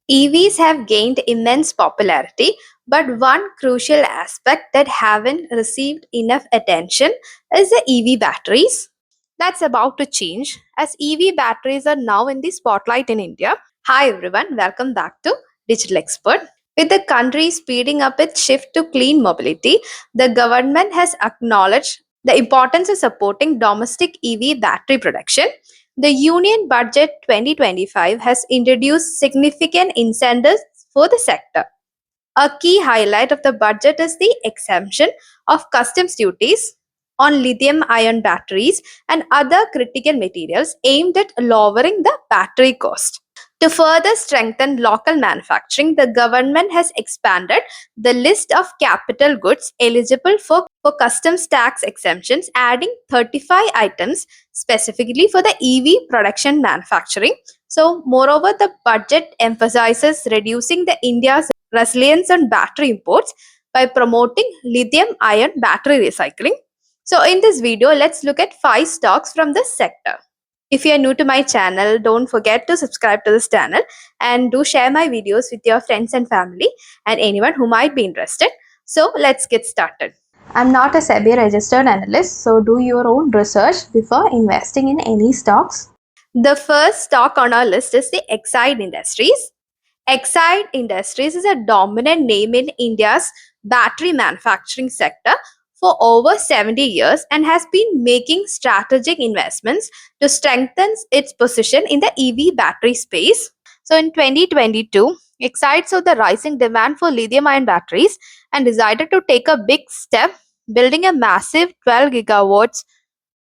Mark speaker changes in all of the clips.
Speaker 1: EVs have gained immense popularity, but one crucial aspect that haven't received enough attention is the EV batteries. That's about to change as EV batteries are now in the spotlight in India. Hi everyone, welcome back to Digital Expert. With the country speeding up its shift to clean mobility, the government has acknowledged the importance of supporting domestic EV battery production. The Union Budget 2025 has introduced significant incentives for the sector. A key highlight of the budget is the exemption of customs duties on lithium ion batteries and other critical materials aimed at lowering the battery cost. To further strengthen local manufacturing, the government has expanded the list of capital goods eligible for customs tax exemptions, adding 35 items specifically for the EV production manufacturing. So, moreover, the budget emphasizes reducing the India's resilience on battery imports by promoting lithium ion battery recycling. So, in this video, let's look at 5 stocks from this sector. If you are new to my channel, don't forget to subscribe to this channel and do share my videos with your friends and family and anyone who might be interested. So let's get started. I'm not a SEBI registered analyst, so do your own research before investing in any stocks. The first stock on our list is the Exide Industries. Exide Industries is a dominant name in India's battery manufacturing sector for over 70 years and has been making strategic investments to strengthen its position in the EV battery space. So in 2022, Exide saw the rising demand for lithium ion batteries and decided to take a big step, building a massive 12 gigawatts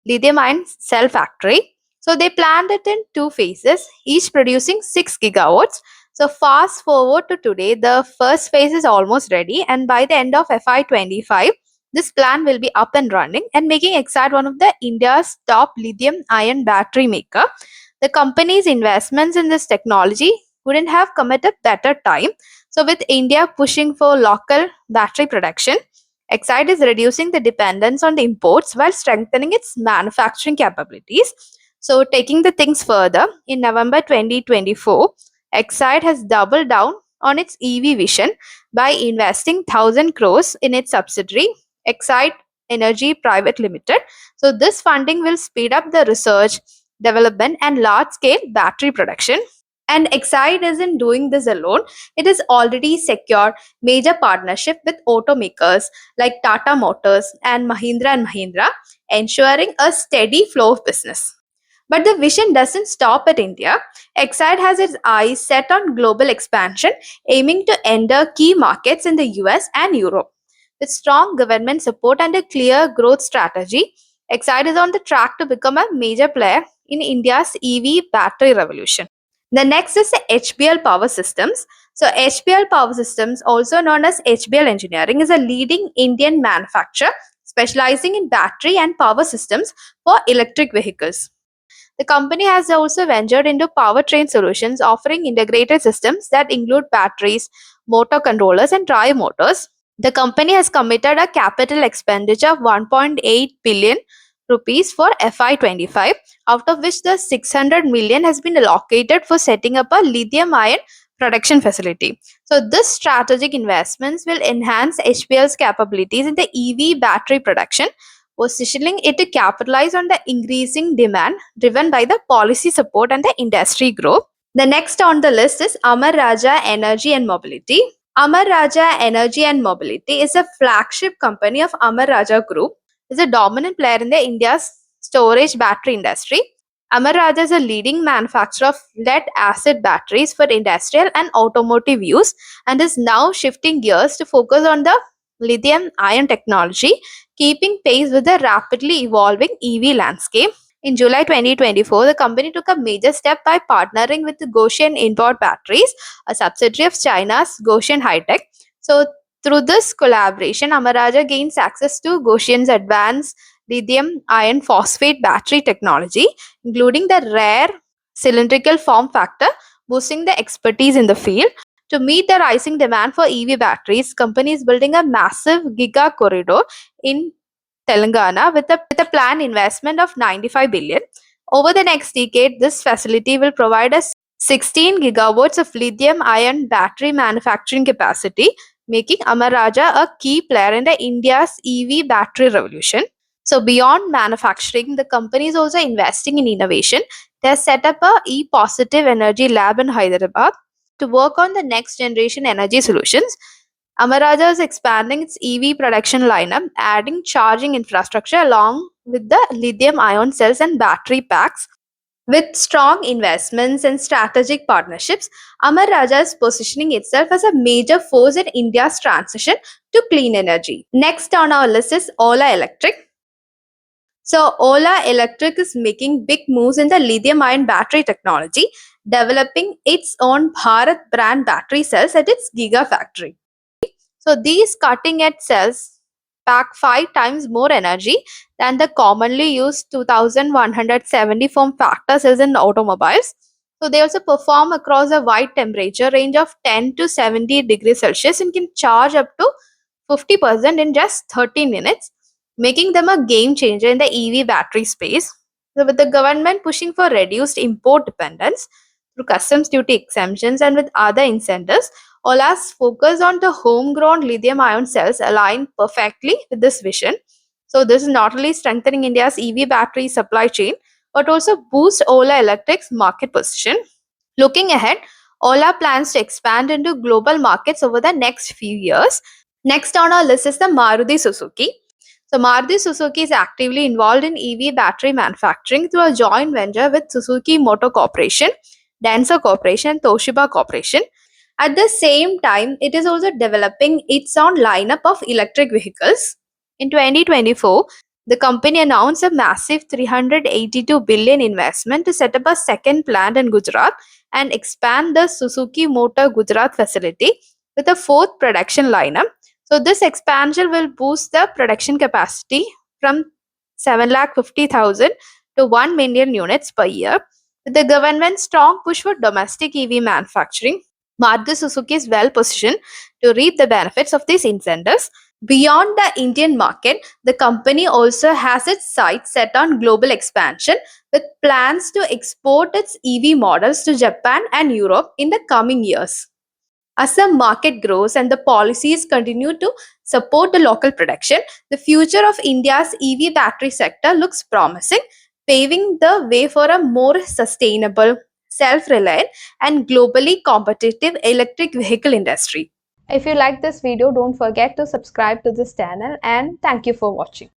Speaker 1: lithium ion cell factory. So they planned it in two phases, each producing 6 gigawatts. So fast forward to today, the first phase is almost ready, and by the end of FY25, this plan will be up and running and making Exide one of the India's top lithium ion battery maker. The company's investments in this technology wouldn't have come at a better time. So with India pushing for local battery production, Exide is reducing the dependence on the imports while strengthening its manufacturing capabilities. So, taking the things further, in November 2024, Exide has doubled down on its EV vision by investing 1,000 crores in its subsidiary, Exide Energy Private Limited. So, this funding will speed up the research, development, and large scale battery production. And Exide isn't doing this alone. It has already secured major partnership with automakers like Tata Motors and Mahindra, ensuring a steady flow of business. But the vision doesn't stop at India. Exide has its eyes set on global expansion, aiming to enter key markets in the US and Europe. With strong government support and a clear growth strategy, Exide is on the track to become a major player in India's EV battery revolution. The next is the HBL Power Systems. So, HBL Power Systems, also known as HBL Engineering, is a leading Indian manufacturer specializing in battery and power systems for electric vehicles. The company has also ventured into powertrain solutions, offering integrated systems that include batteries, motor controllers, and drive motors. The company has committed a capital expenditure of 1.8 billion rupees for FY25, out of which the 600 million has been allocated for setting up a lithium ion production facility. So this strategic investments will enhance HBL's capabilities in the EV battery production, positioning it to capitalize on the increasing demand driven by the policy support and the industry growth. The next on the list is Amar Raja Energy and Mobility. Amar Raja Energy and Mobility is a flagship company of Amar Raja Group. It's a dominant player in the India's storage battery industry. Amar Raja is a leading manufacturer of lead acid batteries for industrial and automotive use and is now shifting gears to focus on the lithium ion technology, keeping pace with the rapidly evolving EV landscape. In July 2024, the company took a major step by partnering with Goshen Import Batteries, a subsidiary of China's Goshen High-Tech. So, through this collaboration, Amaraja gains access to Goshen's advanced lithium iron phosphate battery technology, including the rare cylindrical form factor, boosting the expertise in the field. To meet the rising demand for EV batteries, company is building a massive giga corridor in Telangana with a planned investment of 95 billion. Over the next decade, this facility will provide a 16 gigawatts of lithium ion battery manufacturing capacity, making Amar Raja a key player in the India's EV battery revolution. So beyond manufacturing, the company is also investing in innovation. They have set up a e-positive energy lab in Hyderabad to work on the next generation energy solutions. Amaraja is expanding its EV production lineup, adding charging infrastructure along with the lithium ion cells and battery packs. With strong investments and strategic partnerships, Amar Raja is positioning itself as a major force in India's transition to clean energy. Next on our list is Ola Electric. So, Ola Electric is making big moves in the lithium ion battery technology, developing its own Bharat brand battery cells at its Gigafactory. So these cutting edge cells pack 5 times more energy than the commonly used 2170 form factor cells in automobiles. So they also perform across a wide temperature range of 10 to 70 degrees Celsius and can charge up to 50% in just 30 minutes, making them a game changer in the EV battery space. So with the government pushing for reduced import dependence through customs duty exemptions and with other incentives, Ola's focus on the homegrown lithium ion cells align perfectly with this vision. So, this is not only strengthening India's EV battery supply chain but also boosts Ola Electric's market position. Looking ahead, Ola plans to expand into global markets over the next few years. Next on our list is the Maruti Suzuki. So, Maruti Suzuki is actively involved in EV battery manufacturing through a joint venture with Suzuki Motor Corporation, Denso Corporation, and Toshiba Corporation. At the same time, it is also developing its own lineup of electric vehicles. In 2024, the company announced a massive 382 billion investment to set up a second plant in Gujarat and expand the Suzuki Motor Gujarat facility with a fourth production lineup. So this expansion will boost the production capacity from 750,000 to 1 million units per year. With the government's strong push for domestic EV manufacturing, Maruti Suzuki is well positioned to reap the benefits of these incentives. Beyond the Indian market, the company also has its sights set on global expansion with plans to export its EV models to Japan and Europe in the coming years. As the market grows and the policies continue to support the local production, the future of India's EV battery sector looks promising, paving the way for a more sustainable, self reliant, and globally competitive electric vehicle industry. If you like this video, don't forget to subscribe to this channel and thank you for watching.